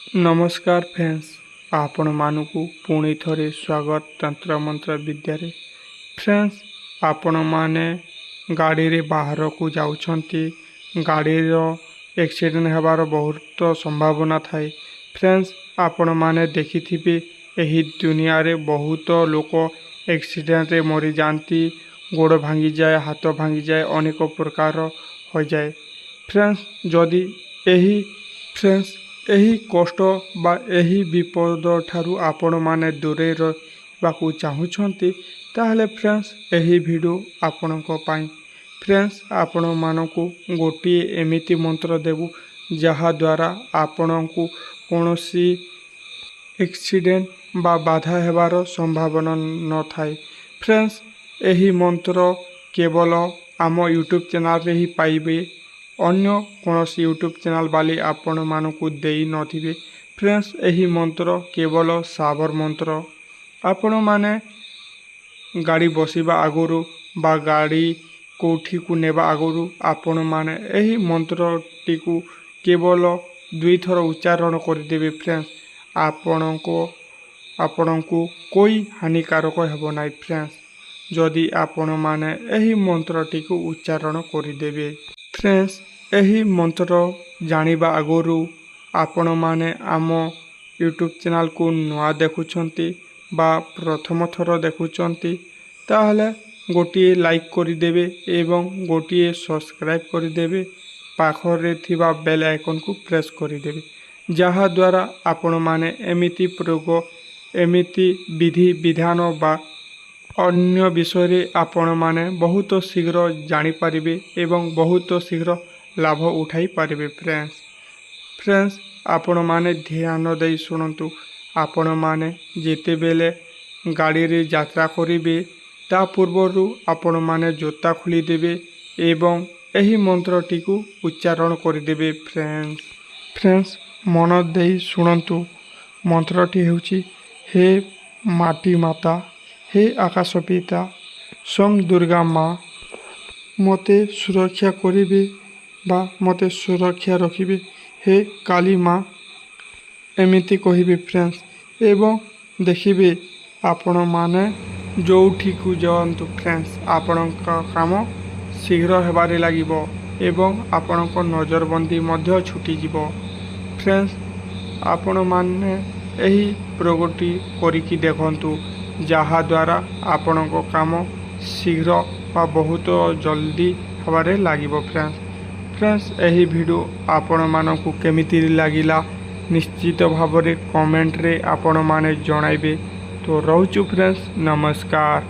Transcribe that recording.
नमस्कार फ्रेंड्स, आपण मानकु पुणी थरे स्वागत तंत्र मंत्र विद्यारे। फ्रेंड्स, आपण माने गाड़ी रे बाहर को जाउछंती, गाड़ी रो एक्सीडेंट हेबार बहुत संभावना थाए। फ्रेंड्स, आपण माने देखिथिबे एही दुनिया रे बहुत लोक एक्सीडेंट रे मरी जाती, गोड़ भांगी जाए, हाथ भांगी जाए, अनेक प्रकार हो जाए। फ्रेंड्स, जदि एही कष्ट बा एही विपद ठारू आपण माने दूरे रहिबाकु चाहुछंती, ताहले फ्रेंड्स एही वीडियो आपणको पाई। फ्रेंड्स, आपण मानकु गोटे एमिति मंत्र देबु जहा द्वारा आपणको कोनोसी एक्सीडेंट बा बाधा हेबार संभावना न थाए। फ्रेंड्स, एही मंत्र केवल आम यूट्यूब चैनल रे ही पाइबे, अन्य कौनसी यूट्यूब चैनल वाली आपण मानकु देई नथिबे। फ्रेंड्स, एही मंत्र केवल साबर मंत्र। आपण माने गाड़ी बसिबा आगुरु बा गाड़ी कोठी को नेबा आगुरु आपण माने एही मंत्र टिकु केवल 2 थर उच्चारण कर देबे। फ्रेंड्स, आपणको कोई हानिकारक हेबो नाइ। फ्रेंड्स, जदि आपण माने एही मंत्र टिकु उच्चारण कर देबे। फ्रेंड्स, एही मंत्र जानिबा आगुरु आपण माने आम यूट्यूब चैनल को नुआ देखुछंती बा प्रथम थर देखुछंती, ताहले गोटिए लाइक करिदेबे एवं गोटिए सब्सक्राइब करिदेबे। पाखरे थिबा बेल आइकन को प्रेस करिदेबे, जहा द्वारा आपण माने एमिति प्रयोग, एमिति विधि विधान बा अन्य विषय आपण माने बहुत शीघ्र जानी पारिबे एवं बहुत शीघ्र लाभ उठाई पारिबे। फ्रेंड्स, आपण माने ध्यान दे सुनंतु। आपण माने जेते बेले गाड़ी रे यात्रा करिबे ता पूर्वरु आपण माने जोता खोली देबे एवं एही मंत्रटी को उच्चारण करिदेबे। फ्रेंड्स, मन दे सुनंतु। मंत्रटी हेउची, हे माटी माता, हे आकाश पिता, सोम दुर्गा माँ, मते सुरक्षा करिबे बा मते सुरक्षा रखिबे, हे काली माँ, एमिति कहिबे। फ्रेंड्स, एवं देखिबे आपण माने जोठी को जांतु। फ्रेंड्स, आपणका काम शीघ्र हेबारे लागिबो एवं आपणको नजरबंदी मध्य छुटी जिवो। फ्रेंड्स, आपण माने एही प्रगति करिकी देखंतु, जहा द्वारा आपणको काम शीघ्र बा बहुत जल्दी हेबारे लागिबो। फ्रेंड्स, एही वीडियो आपण मानकु केमिति लागिला निश्चित भाव में कमेंट रे आपण माने जणाइबे। तो रहउछु फ्रेंड्स, नमस्कार।